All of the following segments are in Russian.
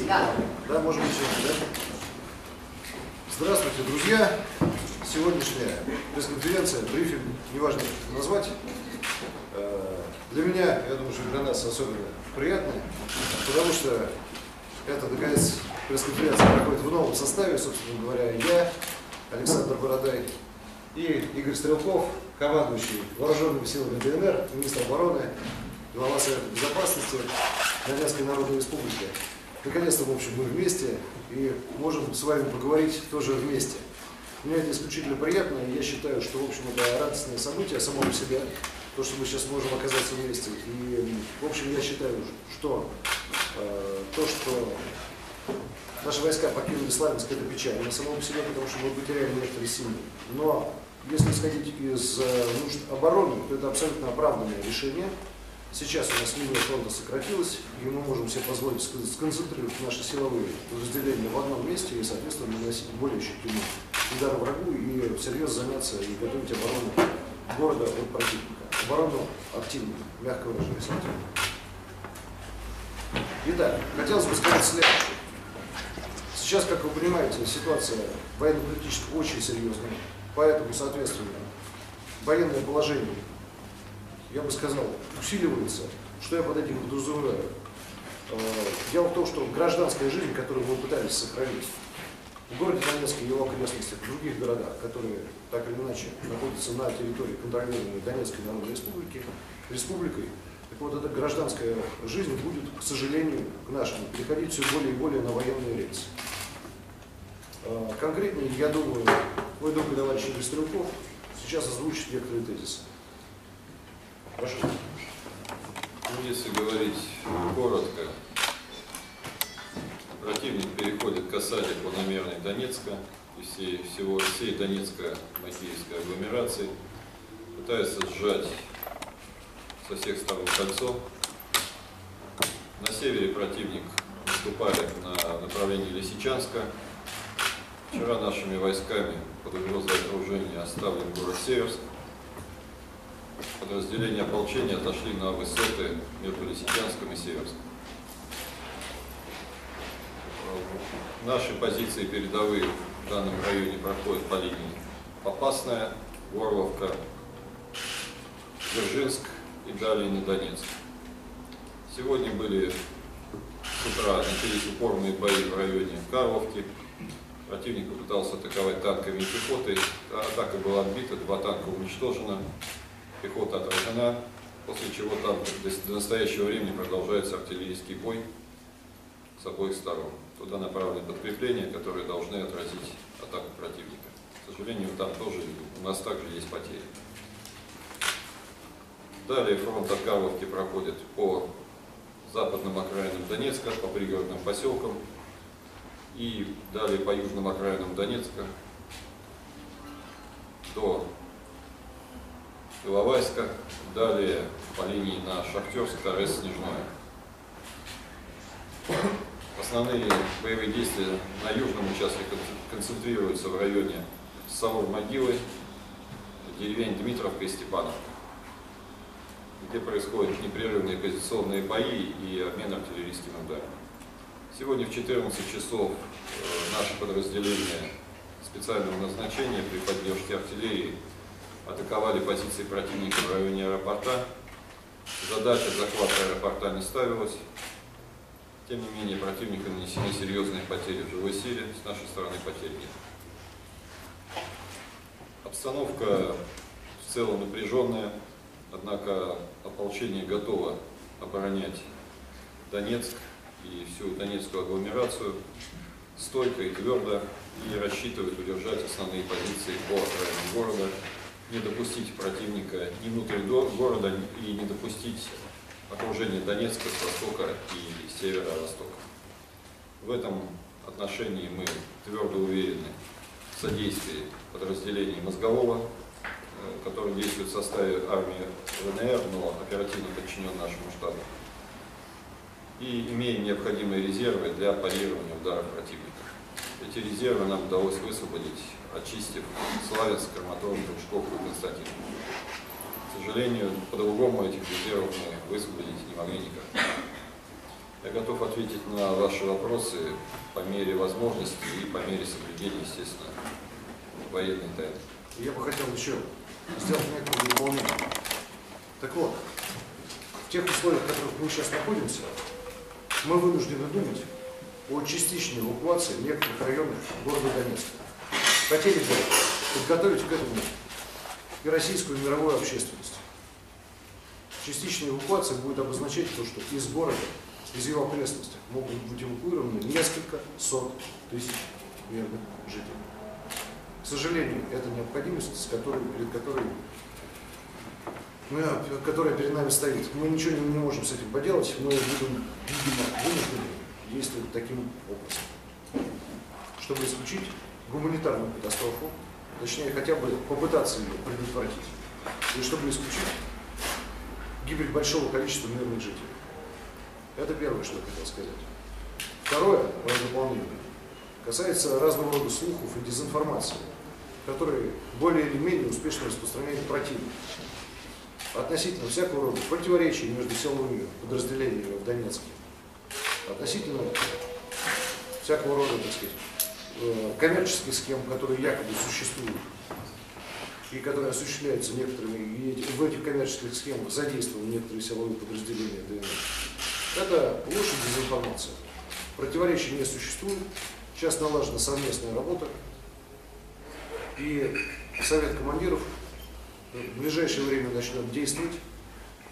Да. Да, можем начать, да? Здравствуйте, друзья. Сегодняшняя пресс-конференция, брифинг, неважно как это назвать, для меня, я думаю, что для нас особенно приятная, потому что это, наконец, пресс-конференция проходит в новом составе, собственно говоря, я, Александр Бородай и Игорь Стрелков, командующий вооруженными силами ДНР, министр обороны, глава Совета Безопасности Донецкой Народной Республики. Наконец-то, в общем, мы вместе и можем с вами поговорить тоже вместе. Мне это исключительно приятно, и я считаю, что, в общем, это радостное событие само по себе, то, что мы сейчас можем оказаться вместе. И, в общем, я считаю, что то, что наши войска покинули Славянск, это печально само по себе, потому что мы потеряли некоторые силы. Но если исходить из нужд обороны, то это абсолютно оправданное решение. Сейчас у нас линия фронта сократилась, и мы можем себе позволить сконцентрировать наши силовые подразделения в одном месте и, соответственно, наносить более ощутимый удар врагу и всерьез заняться и готовить оборону города от противника. Оборону активно, мягко выражаясь, активно. Итак, хотелось бы сказать следующее. Сейчас, как вы понимаете, ситуация военно-политическая очень серьезная, поэтому, соответственно, военное положение, я бы сказал, усиливается. Что я под этим подразумеваю? Дело в том, что гражданская жизнь, которую мы пытались сохранить в городе Донецке и его окрестностях, в других городах, которые так или иначе находятся на территории контролируемой Донецкой Народной Республикой, так вот, эта гражданская жизнь будет, к сожалению, к нашему, переходить все более и более на военные рельсы. Конкретнее, я думаю, мой добрый товарищ Игорь Стрелков сейчас озвучит некоторые тезисы. Прошу. Ну, если говорить коротко, противник переходит к осаде планомерной Донецка и всей Донецко-Макеевской агломерации, пытается сжать со всех сторон кольцо. На севере противник наступает на направлении Лисичанска. Вчера нашими войсками под угрозой окружения оставлен город Северск. Подразделения ополчения отошли на высоты между Лисичанском и Северском. Наши позиции передовые в данном районе проходят по линии Попасная, Горловка, Дзержинск и далее на Донецк. Сегодня были с утра начались упорные бои в районе Карловки. Противник попытался атаковать танками и пехотой. Атака была отбита, 2 танка уничтожено. Пехота отражена, после чего там до настоящего времени продолжается артиллерийский бой с обоих сторон. Туда направлены подкрепления, которые должны отразить атаку противника. К сожалению, там тоже у нас также есть потери. Далее фронт от Карловки проходит по западным окраинам Донецка, по пригородным поселкам и далее по южным окраинам Донецка до Иловайска, далее по линии на Шахтерск, Торез, Снежное. Основные боевые действия на южном участке концентрируются в районе Саур-Могилы, деревень Дмитровка и Степановка, где происходят непрерывные позиционные бои и обмен артиллерийским ударом. Сегодня в 14 часов наши подразделения специального назначения при поддержке артиллерии атаковали позиции противника в районе аэропорта. Задача захвата аэропорта не ставилась. Тем не менее, противнику нанесены серьезные потери в живой силе, с нашей стороны потерь нет. Обстановка в целом напряженная, однако ополчение готово оборонять Донецк и всю Донецкую агломерацию стойко и твердо, и рассчитывает удержать основные позиции по окраинам города, не допустить противника ни внутрь города и не допустить окружения Донецка с востока и севера-востока. В этом отношении мы твердо уверены в содействии подразделений Мозгового, который действует в составе армии ВНР, но оперативно подчинен нашему штабу, и имеем необходимые резервы для парирования ударов противника. Эти резервы нам удалось высвободить, очистив Славянск, Краматорск, Дружковку и Константиновку. К сожалению, по-другому этих резервов мы высвободить не могли никак. Я готов ответить на ваши вопросы по мере возможности и по мере соблюдения, естественно, военной тайны. Я бы хотел еще сделать некоторые дополнения. Так вот, в тех условиях, в которых мы сейчас находимся, мы вынуждены думать о частичной эвакуации некоторых районов города Донецка. Хотели бы подготовить к этому и российскую, и мировую общественность. Частичная эвакуация будет обозначать то, что из города, из его окрестностей могут быть эвакуированы несколько сот тысяч мирных жителей. К сожалению, это необходимость, которая перед нами стоит. Мы ничего не можем с этим поделать, мы будем, видимо, вынуждены действовать таким образом, чтобы исключить гуманитарную катастрофу, точнее, хотя бы попытаться ее предотвратить, и чтобы исключить гибель большого количества мирных жителей. Это первое, что я хотел сказать. Второе, в дополнение, касается разного рода слухов и дезинформации, которые более или менее успешно распространяет противник. Относительно всякого рода противоречий между силовыми подразделениями в Донецке, относительно всякого рода, так сказать, коммерческих схем, которые якобы существуют и которые осуществляются некоторыми, и в этих коммерческих схемах задействованы некоторые силовые подразделения ДНР. Это ложь и дезинформация. Противоречий не существует. Сейчас налажена совместная работа. И Совет командиров в ближайшее время начнет действовать.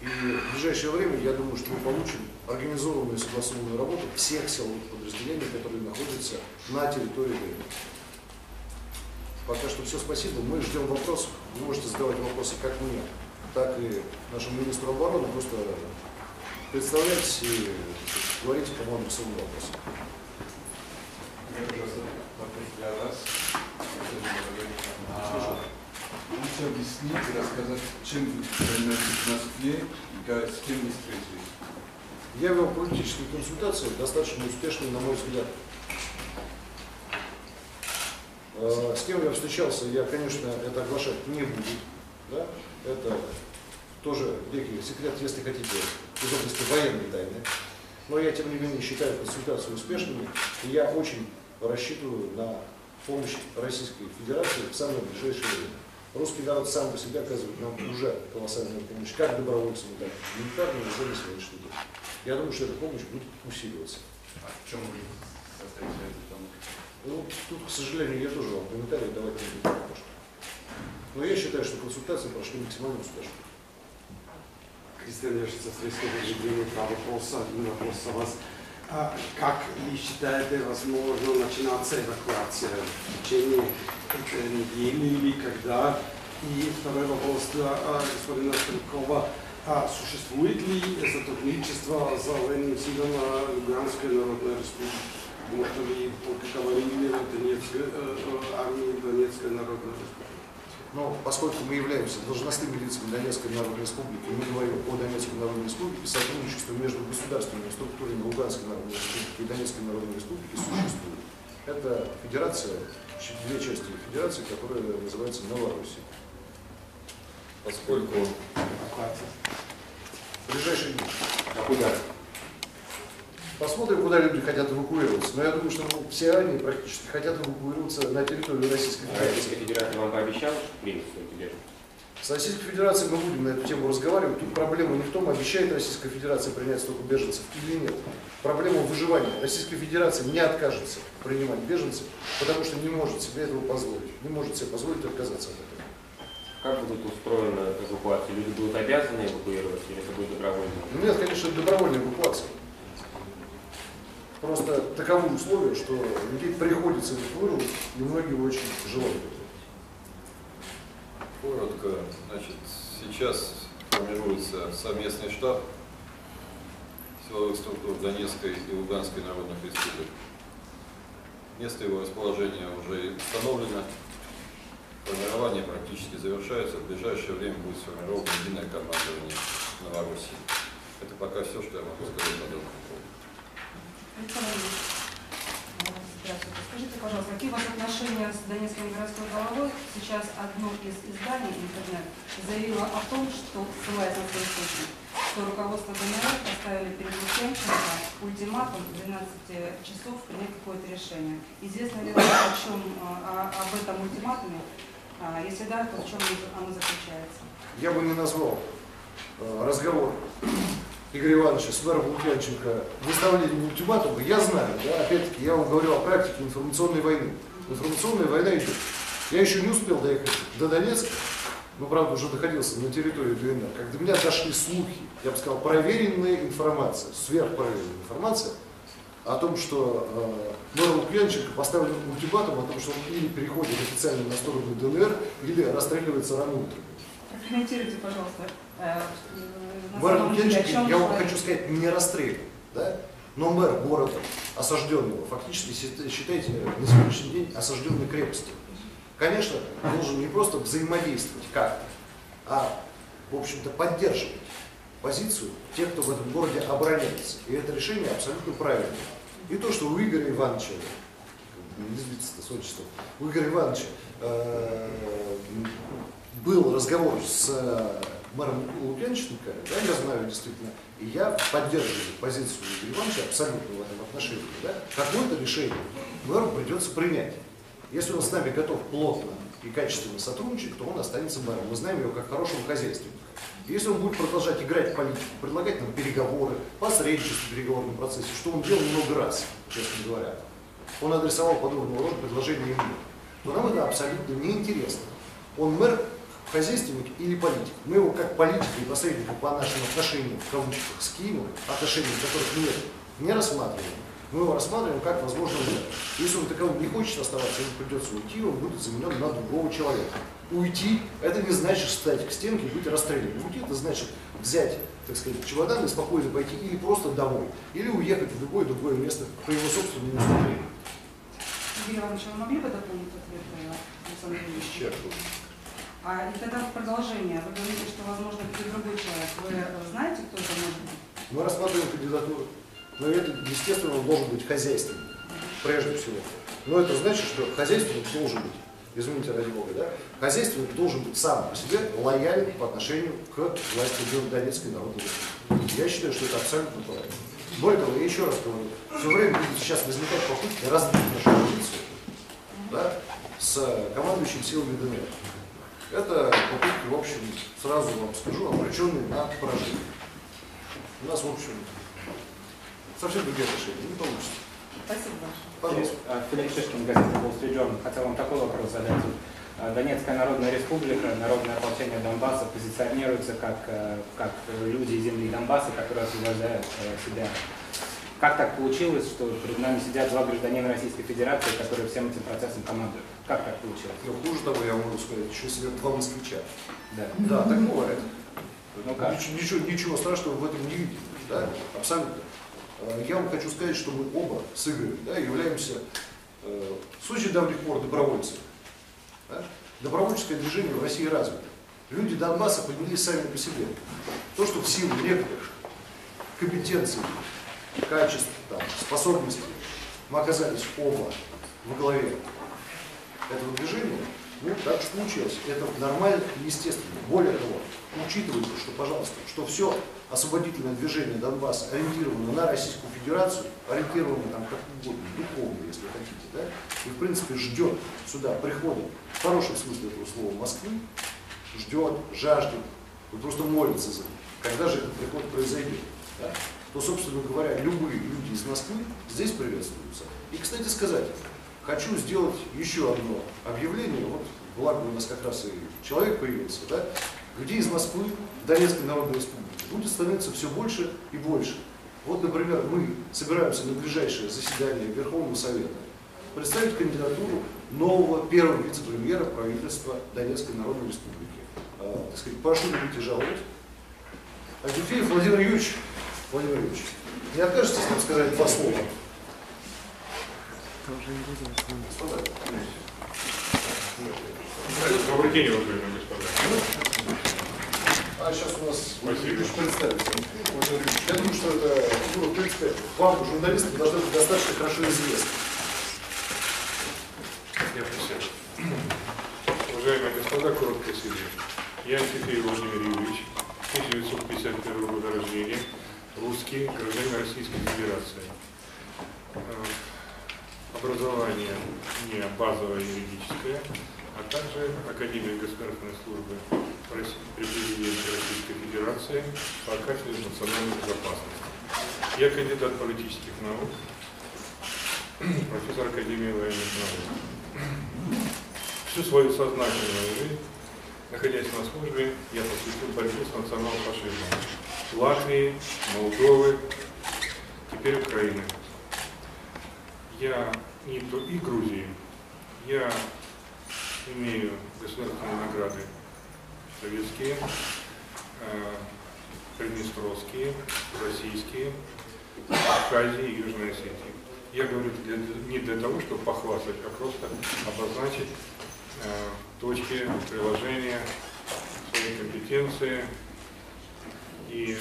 И в ближайшее время, я думаю, что мы получим организованную и согласованную работу всех силовых подразделений, которые находятся на территории ДНР. Пока что все, спасибо. Мы ждем вопросов. Вы можете задавать вопросы как мне, так и нашему министру обороны. Просто представляйтесь и говорите по моим своим вопросам. Вопрос для вас. Можете объяснить и рассказать, чем вы занимаетесь в Москве и с кем вы встретились? Я вел политические консультации, достаточно успешные, на мой взгляд. С кем я встречался, я, конечно, это оглашать не буду. Да? Это тоже некий секрет, если хотите, из области военной тайны. Но я, тем не менее, считаю консультации успешными, и я очень рассчитываю на помощь Российской Федерации в самое ближайшее время. Русский народ сам по себе оказывает нам уже колоссальную помощь, как добровольцам, так и гуманитарную, уже на сегодняшний день. Я думаю, что эта помощь будет усиливаться. А в чем вы состоите эту помощь? Ну, тут, к сожалению, я тоже вам комментарии давать не буду. Но я считаю, что консультации прошли максимально успешно. Кристиан Яшица, средства поведения, вопрос о вас. Как вы считаете, возможно начинаться эвакуация в течение этой недели или когда? И второй вопрос для господина Стрелкова. Существует ли сотрудничество с военным силам Луганской Народной Республики? Потому что вы только говорили о Донецкой армии Донецкой Народной Республики. Но поскольку мы являемся должностными лицами Донецкой Народной Республики, мы говорим о Донецкой Народной Республике, сотрудничество между государственными структурами Луганской Народной Республики и Донецкой Народной Республики существует. Это федерация, две части федерации, которая называется Новороссия. Поскольку В ближайшие дни. А куда? Посмотрим, куда люди хотят эвакуироваться. Но я думаю, что все армии практически хотят эвакуироваться на территорию Российской Федерации. Российская Федерация вам пообещала, что примет свою беженцев? С Российской Федерацией мы будем на эту тему разговаривать. Тут проблема не в том, обещает Российская Федерация принять столько беженцев или нет. Проблема в выживании. Российская Федерация не откажется принимать беженцев, потому что не может себе этого позволить. Не может себе позволить отказаться от этого. Как будет устроена эвакуация? Люди будут обязаны эвакуироваться или это будет добровольно? Нет, конечно, это добровольная эвакуация. Просто таковы условия, что людей приходится эвакуировать, и многие очень желают этого. коротко, значит, сейчас формируется совместный штаб силовых структур Донецкой и Луганской народных республик. Место его расположения уже установлено. Формирование практически завершается. В ближайшее время будет сформировано единое командование Новороссии. Это пока все, что я могу сказать по данному поводу. Здравствуйте. Скажите, пожалуйста, какие у вас отношения с Донецкой городской головой? Сейчас одно из изданий интернет заявило о том, что, ссылаясь на свой источник, что руководство ДНР поставили перед Лукьянченко ультиматум в 12 часов принять какое-то решение. Известно ли об этом ультиматуме? Если да, то в чем оно заключается? Я бы не назвал разговор Игоря Ивановича с мэром Лукьянченко выставлением ультиматума. Я знаю, да, опять-таки, я вам говорю о практике информационной войны. Информационная война идет. Я еще не успел доехать до Донецка, но, правда, уже находился на территории ДНР, как до меня дошли слухи, я бы сказал, проверенная информация, сверхпроверенная информация о том, что мэр Лукьянченко поставил ультиматум о том, что он или переходит официально на сторону ДНР, или расстреливается рано утром. Прокомментируйте, пожалуйста. Мэр Лукьянченко, я вам хочу сказать, не расстрелян, да? Но мэр города осажденного, фактически, считайте, на сегодняшний день осажденной крепости, конечно, должен не просто взаимодействовать как-то, а, в общем-то, поддерживать позицию тех, кто в этом городе обороняется. И это решение абсолютно правильное. И то, что у Игоря Ивановича, не сбиться с отчеством, у Игоря Ивановича был разговор с мэром Лукьянченко, да, я знаю действительно, и я поддерживаю позицию Игоря Ивановича абсолютно в этом отношении. Да. Какое-то решение мэру придется принять. Если он с нами готов плотно и качественно сотрудничать, то он останется мэром. Мы знаем его как хорошего хозяйственника. Если он будет продолжать играть в политику, предлагать нам переговоры, посредничество в переговорном процессе, что он делал много раз, честно говоря, он адресовал подобного рода предложения ему, то нам это абсолютно неинтересно. Он мэр, хозяйственник или политик. Мы его как политика и посредника по нашим отношениям, в кавычках, с Киевом, отношений которых нет, не рассматриваем. Мы его рассматриваем как возможный мэр. Если он таковым не хочет оставаться, ему придется уйти, он будет заменен на другого человека. Уйти – это не значит встать к стенке и быть расстрелянным. Уйти – это значит взять, так сказать, чемодан и спокойно пойти или просто домой, или уехать в любое другое место по его собственному усмотрению. Игорь Иванович, вы могли бы дополнить ответ Александра Ильича? И тогда в продолжение, вы говорите, что, возможно, это другой человек. Вы знаете, кто это может быть? Мы рассматриваем кандидатуру. Но это, естественно, он должен быть хозяйственным, прежде всего. Но это значит, что хозяйственник должен быть, извините ради бога, да, хозяйственник должен быть сам по себе лоялен по отношению к власти Донецкой Народной Республики. Я считаю, что это абсолютно правильно. Более того, я еще раз говорю, все время будет сейчас возникать попытки разбить нашу позицию, да, с командующим силами ДНР. Это попытки, в общем, сразу вам скажу, обреченные на поражение. У нас, в общем, совсем другие отношения, не получится. Спасибо большое. Пожалуйста. Филипп Шишкин, газета Wall Street Journal. Хотел вам такой вопрос задать. Донецкая Народная Республика, Народное ополчение Донбасса позиционируется как люди земли Донбасса, которые освобождают себя. Как так получилось, что перед нами сидят два гражданина Российской Федерации, которые всем этим процессом командуют? Как так получилось? Но хуже того, я могу сказать, еще сидят два москвича. Да. Да, так бывает. Ну как? Ничего страшного в этом не видим. Да? Абсолютно. Я вам хочу сказать, что мы оба с Игорем, да, являемся с очень давних пор добровольцами. Да? Добровольческое движение в России развито. Люди Донбасса поднялись сами по себе. То, что в силу некоторых компетенций, качеств, там, способностей мы оказались оба во главе этого движения, ну, так что получилось. Это нормально и естественно. Более того, учитывайте, что, пожалуйста, что все освободительное движение Донбасса ориентировано на Российскую Федерацию, ориентировано там как угодно, духовно, если хотите, да, и в принципе ждет сюда прихода, в хорошем смысле этого слова, Москвы, ждет, жаждет, вы просто молится за когда же этот приход произойдет, да, то, собственно говоря, любые люди из Москвы здесь приветствуются. И, кстати сказать, хочу сделать еще одно объявление, вот, благо у нас как раз и человек появился, да, людей из Москвы, Донецкой Народной Республики будет становиться все больше и больше. Вот, например, мы собираемся на ближайшее заседание Верховного Совета представить кандидатуру нового первого вице-премьера правительства Донецкой Народной Республики. Так сказать, прошу любить и жаловать. Адюфеев Владимир Юрьевич, не откажетесь нам сказать два слова? Добрый день, уважаемые господа. А сейчас у нас Юрьевич представится. Я думаю, что это, в принципе, вам, журналистам, должно быть достаточно хорошо известно. Я присяду. Уважаемые господа, коротко себе. Я Адюфеев Владимир Юрьевич, 1951 года рождения, русский, гражданин Российской Федерации. Образование не базовое юридическое, а также Академия государственной службы при президенте Российской Федерации по кафедре национальной безопасности. Я кандидат политических наук, профессор Академии военных наук. Всю свою сознательную жизнь, находясь на службе, я посвятил борьбе с национал-фашизмом Латвии, Молдовы, теперь Украины. Я и Грузии. Я имею государственные награды советские, приднестровские, российские, Абхазии и Южной Осетии. Я говорю не для того, чтобы похвастать, а просто обозначить точки приложения своей компетенции и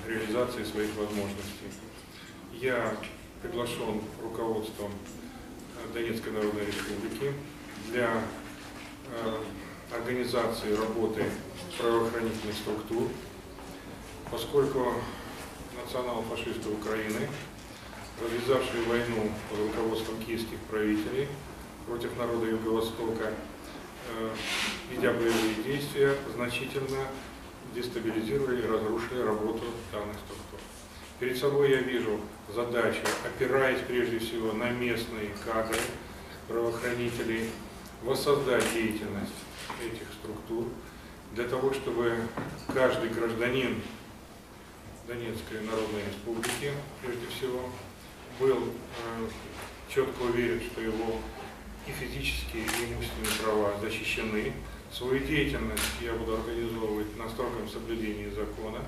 реализации своих возможностей. Я приглашен руководством Донецкой Народной Республики для организации работы правоохранительных структур, поскольку национал-фашисты Украины, развязавшие войну под руководством киевских правителей против народа Юго-Востока, ведя боевые действия, значительно дестабилизировали и разрушили работу данных структур. Перед собой я вижу задачу, опираясь прежде всего на местные кадры правоохранителей, воссоздать деятельность этих структур для того, чтобы каждый гражданин Донецкой Народной Республики, прежде всего, был четко уверен, что его и физические, и имущественные права защищены. Свою деятельность я буду организовывать на строгом соблюдении закона,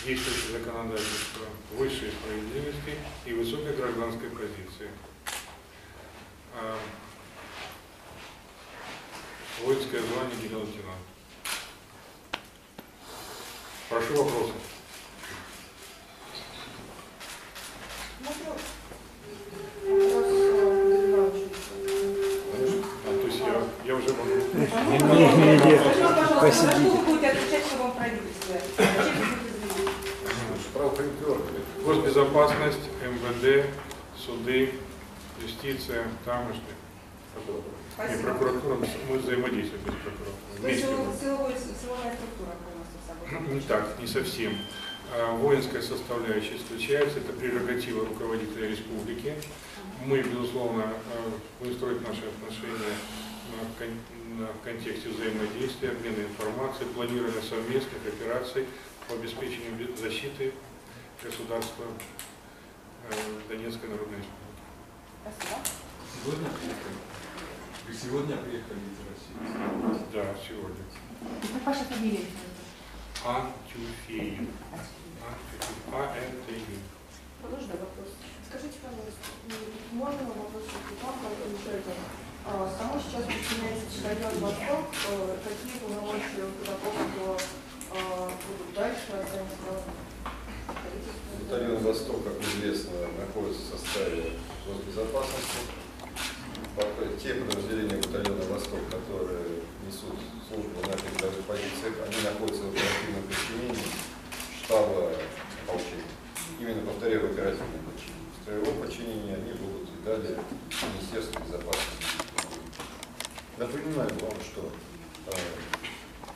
действующего законодательства, высшей справедливости и высокой гражданской позиции. Воинское звание генерал-лейтенант. Прошу вопросов. То есть я уже могу. Госбезопасность, МВД, суды, юстиция, тамошняя. И прокуратура, мы взаимодействуем с прокуратурой. То есть силовая структура полностью. Не так, не совсем. Воинская составляющая исключается, это прерогатива руководителя республики. Мы, безусловно, будем строить наши отношения в контексте взаимодействия, обмена информацией, планирования совместных операций по обеспечению защиты государства Донецкой Народной Республики. Спасибо. Сегодня приехали? Вы сегодня приехали из России? Да, сегодня. Ваша фамилия? Антюфеев. А-Н-Т-Ю. Можно вопрос? Скажите, пожалуйста, можно вопрос вам, само сейчас подчиняется батальон «Восток», какие полномочия Ходорковского будут дальше оценивать? Батальон «Восток», как известно, находится в составе госбезопасности. Те подразделения батальона «Восток», которые несут службу на передовых позициях, они находятся в оперативном подчинении штаба ополчения. Именно, повторяю, в оперативном подчинении. В строевом подчинении они будут и далее Министерству безопасности. Напоминаю вам, что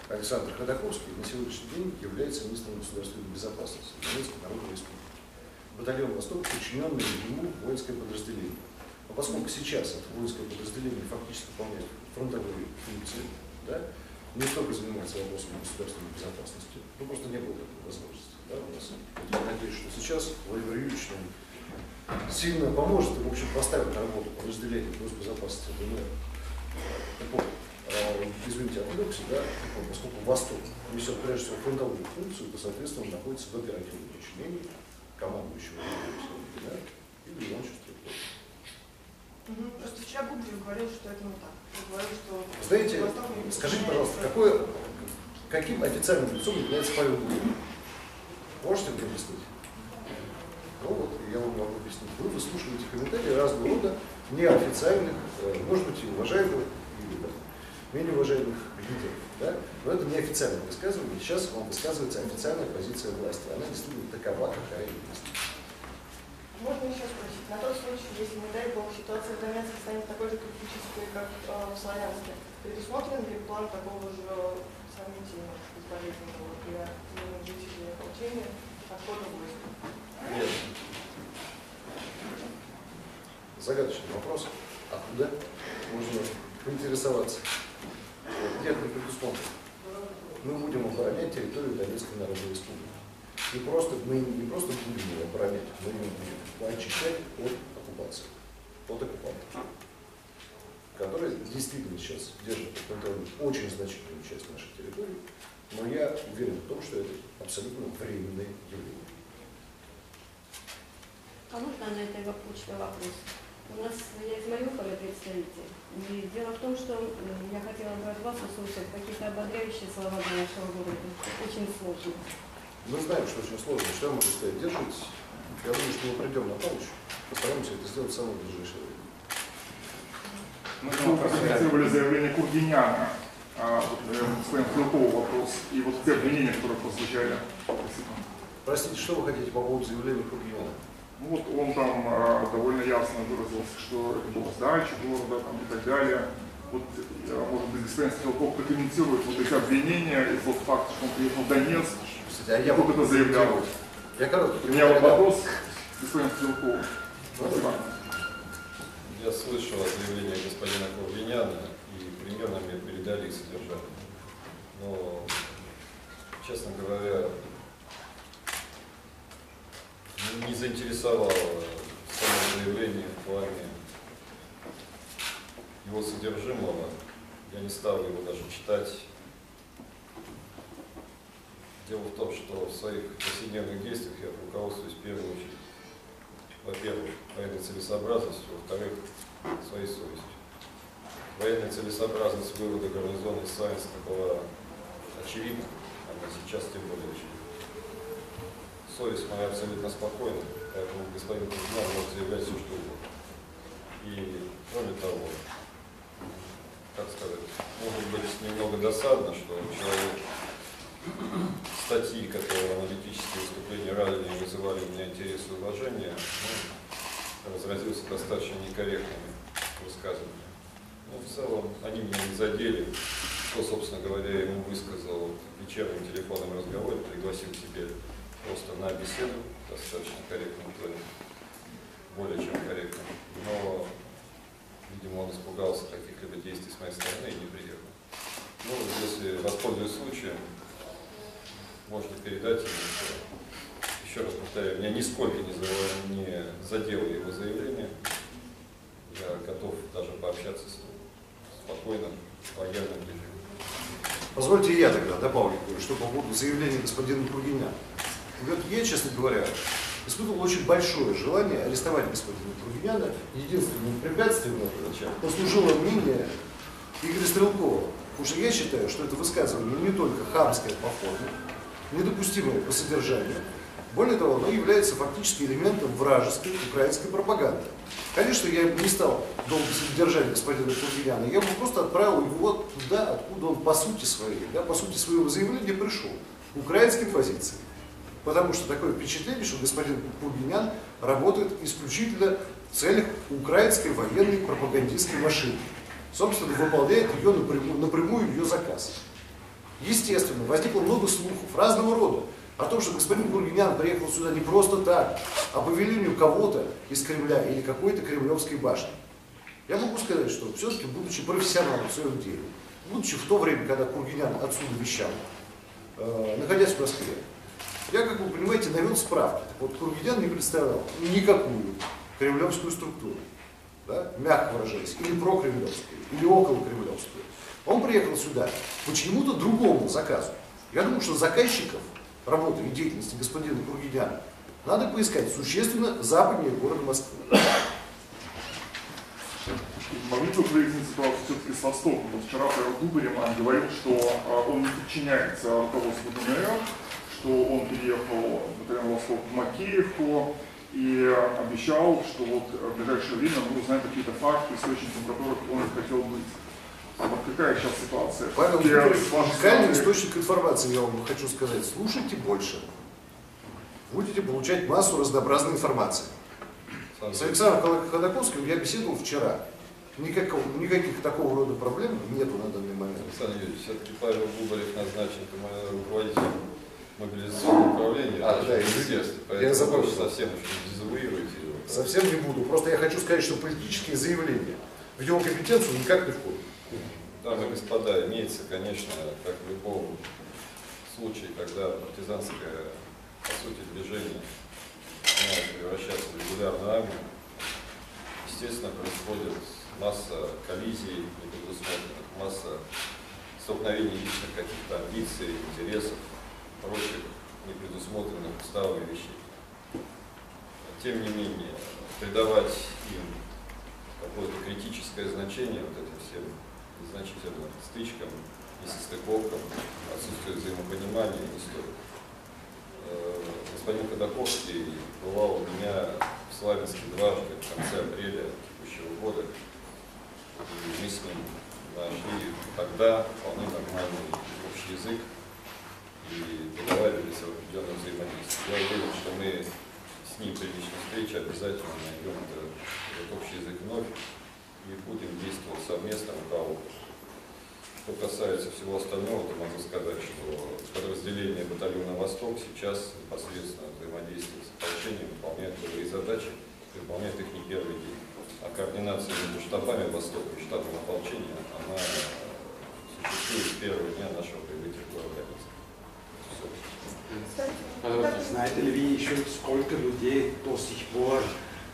Александр Ходорковский на сегодняшний день является министром государственной безопасности Донецкой Народной Республики. Батальон «Восток» подчиненный ему воинское подразделение. Но поскольку сейчас это воинское подразделение фактически выполняет фронтовые функции, да, не только занимается вопросами государственной безопасности, ну просто не было такой возможности. Да, у нас. Я надеюсь, что сейчас Владимир Юрьевич нам сильно поможет и, в общем, поставит на работу подразделение госбезопасности ДНР. Извините, отвлекся, да, поскольку «Восток» несет прежде всего фронтовую функцию, то, соответственно, он находится в оперативном подчинении командующего ДНР и Ивановича Стрелкова. Просто вчера Губрин говорил, что это не так. Он говорил, что... Знаете, скажите, пожалуйста, каким официальным лицом является Павел Губрин? Можете мне объяснить? Ну вот, я вам могу объяснить. Вы выслушиваете комментарии разного рода, неофициальных, может быть, и уважаемых, менее уважаемых лидеров. Да? Но это не официальное высказывание. Сейчас вам высказывается официальная позиция власти. Она действительно такова, какая есть. Можно еще спросить, на тот случай, если, не дай бог, ситуация в Донецке станет такой же критической, как в Славянске, предусмотрен ли план такого же сомнительного, безболезненного для мирных жителей ополчения отхода войск? Нет. Загадочный вопрос. Откуда можно поинтересоваться? Нет, не предусмотрено. Мы будем оборонять территорию Донецкой Народной Республики. Мы не просто будем ее оборонять, мы ее будем очищать от оккупации, от оккупантов, которые действительно сейчас держат под контролем очень значительную часть нашей территории, но я уверен в том, что это абсолютно временное явление. А можно на этой почте вопрос? У нас я из Мариуполя представитель. И дело в том, что я хотела бы от вас услышать какие-то ободряющие слова для нашего города. Очень сложно. Мы знаем, что очень сложно. Что я могу сказать? Держитесь. Я думаю, что мы придем на помощь. Постараемся это сделать в самое ближайшее время. Вы прокомментировали заявление Кургиняна. Господин Хлопов вопрос. И вот те обвинения, которые прозвучали. Спасибо. Простите, что вы хотите по поводу заявления Кургиняна? Ну, вот он там довольно ясно выразился, что это была сдача города там, и так далее. Вот, может быть, господин Стрелков прокомментирует вот эти обвинения и тот факт, что он приехал в Донецк. А я это заявлял. Я короткий. У меня вот вопрос к господину Стрелкову. Спасибо. Я слышал заявление господина Кургиняна и примерно мне передали их содержание. Но, честно говоря, не заинтересовало само заявление в плане его содержимого. Я не стал его даже читать. Дело в том, что в своих повседневных действиях я руководствуюсь в первую очередь, во-первых, военной целесообразностью, во-вторых, своей совестью. Военная целесообразность вывода гарнизона из Славянска была очевидна, она сейчас тем более очевидна. Совесть моя абсолютно спокойна, поэтому господин Кузьмин может заявлять все, что угодно. И, кроме того, как сказать, может быть немного досадно, что человек, статьи, которые аналитические выступления ранее вызывали у меня интерес и уважение, разразился достаточно некорректными высказываниями. Но в целом они меня не задели. Что, собственно говоря, я ему высказал в вечернем телефонном разговоре, пригласил к себе просто на беседу, достаточно корректным тоне, более чем корректным. Но, видимо, он испугался каких-либо действий с моей стороны и не приехал. Ну, если воспользуюсь случаем, можно передать ему, что, еще раз повторяю, меня нисколько не задело его заявление. Я готов даже пообщаться с ним спокойно, военным режимом. Позвольте я тогда добавлю кое-что по поводу заявления господина Кургиняна. Вот я, честно говоря, испытывал очень большое желание арестовать господина Кургиняна. Единственным препятствием послужило мнение Игоря Стрелкова. Потому что я считаю, что это высказывание не только хамское по форме, недопустимое по содержанию. Более того, оно является фактически элементом вражеской украинской пропаганды. Конечно, я бы не стал долго содержать господина Кургиняна, я бы просто отправил его туда, откуда он по сути своего заявления пришел. Украинской позиции. Потому что такое впечатление, что господин Кургинян работает исключительно в целях украинской военной пропагандистской машины. Собственно, выполняет ее напрямую ее заказ. Естественно, возникло много слухов разного рода о том, что господин Кургинян приехал сюда не просто так, а по велению кого-то из Кремля или какой-то кремлевской башни. Я могу сказать, что все-таки, будучи профессионалом в своем деле, будучи в то время, когда Кургинян отсюда вещал, находясь в Москве, я, как вы понимаете, навел справки. Вот Кургинян не представлял никакую кремлевскую структуру, да, мягко выражаясь, или прокремлевскую, или околокремлевскую. Он приехал сюда по чему-то другому заказу. Я думаю, что заказчиков работы и деятельности господина Кургиняна надо поискать существенно западнее города Москвы. Могли бы прояснить ситуацию все-таки с Востоком? Вот вчера Павел Дубарев говорил, что он не подчиняется руководству ДНР, что он переехал, например, Восток в Макеевку и обещал, что вот в ближайшее время мы узнаем какие-то факты, источником которых он хотел быть. Вот какая сейчас ситуация? Павел, С вашей уникальный стороны? источник информации, я вам хочу сказать. Слушайте больше. Будете получать массу разнообразной информации. С Александром Ходаковским я беседовал вчера. Никаких такого рода проблем нету на данный момент. Александр Юрьевич, все-таки Павел Губарев назначен руководителем мобилизационного управления. Да, известно. я забыл. Совсем не дезавуируете его. Совсем не буду. Просто я хочу сказать, что политические заявления в его компетенцию никак не входят. Дамы и господа, имеется, конечно, как в любом случае, когда партизанское, по сути, движение начинает превращаться в регулярную армию, естественно, происходит масса коллизий непредусмотренных, масса столкновений личных каких-то амбиций, интересов, прочих непредусмотренных уставами вещей. Тем не менее, придавать им какое-то критическое значение вот этим всем незначительным стычкам, несостыковкам, отсутствию взаимопонимания не стоит. Господин Ходаковский бывал у меня в Славянске дважды в конце апреля текущего года. И мы с ним нашли тогда вполне нормальный общий язык и договаривались о определенном взаимодействии. Я уверен, что мы с ним при личной встрече обязательно найдем этот общий язык вновь и будем действовать совместно рука об руку. Что касается всего остального, то могу сказать, что подразделение батальона «Восток» сейчас непосредственно взаимодействует с ополчением, выполняет боевые задачи, выполняет их не первый день. А координация между штабами «Востока» и штабом ополчения, она существует с первого дня нашего прибытия в город Донецк. Знаете ли вы еще, сколько людей до сих пор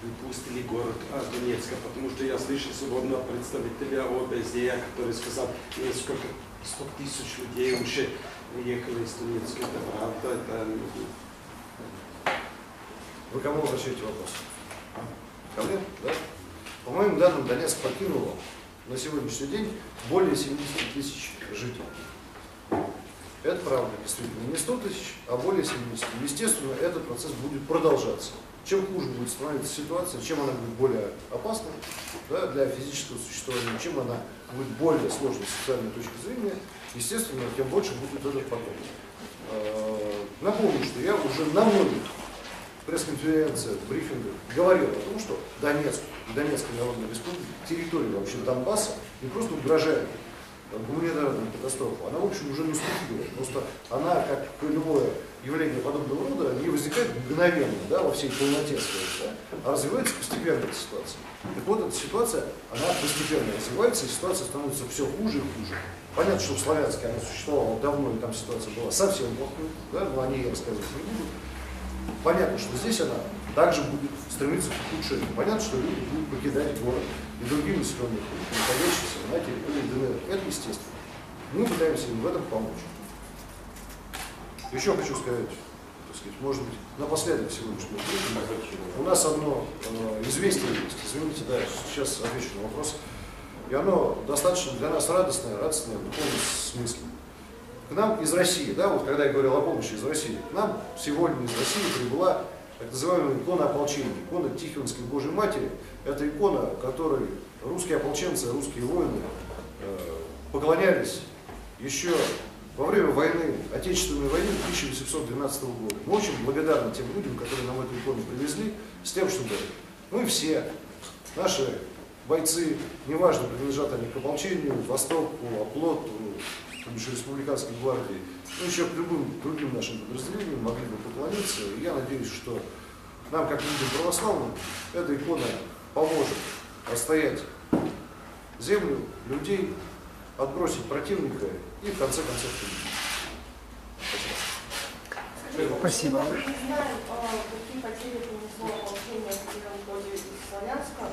выпустили город Донецка? Потому что я слышал сегодня представителя ОБСЕ, который сказал, несколько 100 тысяч людей уже уехали из Донецка. Это правда? Это... Вы кому обращаете вопрос? Ко мне? Да? По моим данным, Донецк покинуло на сегодняшний день более 70 тысяч жителей. Это правда, действительно, не 100 тысяч, а более 70. Естественно, этот процесс будет продолжаться. Чем хуже будет становиться ситуация, чем она будет более опасной, да, для физического существования, чем она будет более сложной с социальной точки зрения, естественно, тем больше будет этот поток. Напомню, что я уже на многих пресс-конференциях, брифингах говорил о том, что Донецк и Донецкая Народная Республика, территория вообще Донбасса, не просто угрожает гуманитарную катастрофу, она, в общем, уже наступила. Просто она, как любое явление подобного рода, не возникает мгновенно, да, во всей полноте своей, да, а развивается постепенно эта ситуация. Так вот, эта ситуация, она постепенно развивается, и ситуация становится все хуже и хуже. Понятно, что в Славянске она существовала давно, и там ситуация была совсем плохой, да, но о ней я рассказывать не буду. Понятно, что здесь она также будет стремиться к ухудшению. Понятно, что люди будут покидать город и другие населенные пункты, находящиеся на территории ДНР. Это естественно. Мы пытаемся им в этом помочь. Еще хочу сказать, так сказать, может быть, напоследок сегодняшнего дня. У нас одно известие есть. Извините, да, сейчас отвечу на вопрос. И оно достаточно для нас радостное в духовном смысле. К нам из России, да, вот когда я говорил о помощи из России, к нам сегодня из России прибыла так называемая икона ополчения, икона Тихвинской Божьей Матери. Это икона, которой русские ополченцы, русские воины поклонялись еще во время войны, Отечественной войны 1812 года. Мы очень благодарны тем людям, которые нам эту икону привезли, с тем, чтобы мы все, наши бойцы, неважно, принадлежат они к ополчению, Востоку, Оплоту, Республиканской гвардии, ну еще к любым другим нашим подразделениям могли бы поклониться. И я надеюсь, что нам, как людям православным, эта икона поможет отстоять землю, людей, отбросить противника и в конце концов победить. Спасибо. Мы не знаем, какие потери понесло ополчение в первом годе из Славянска.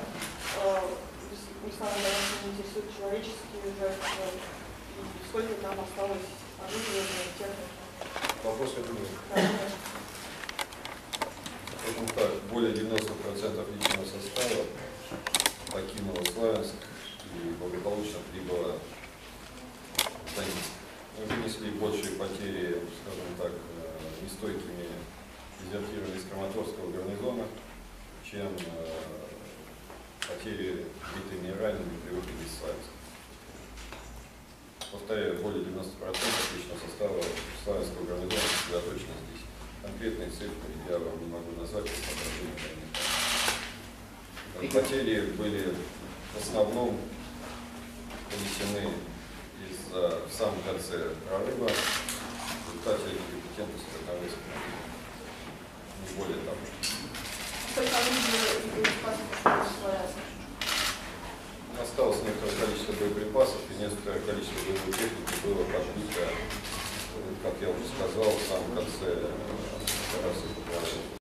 Руслан, меня интересует человеческие жертвы. Сколько там осталось оружия, техники? Вопрос к этому. Скажем так, более 90% личного состава покинуло Славянск и благополучно прибыло в Донецк. Мы вынесли большие потери, скажем так, нестойкими дезертирами из Краматорского гарнизона, чем потери битыми и ранеными при выходе из Славянска. повторяю, более 90% личного состава славянского гарнизона сосредоточено здесь. Конкретные цифры я вам не могу назвать, по соображениям военных. Потери были в основном понесены в самом конце прорыва в результате компетентности одного. Не более того. Сколько оружия и боеприпасов ушло в Славянск? Осталось некоторое количество боеприпасов и некоторое количество боевой техники было подбито, как я уже сказал, в самом конце операции по прорыву.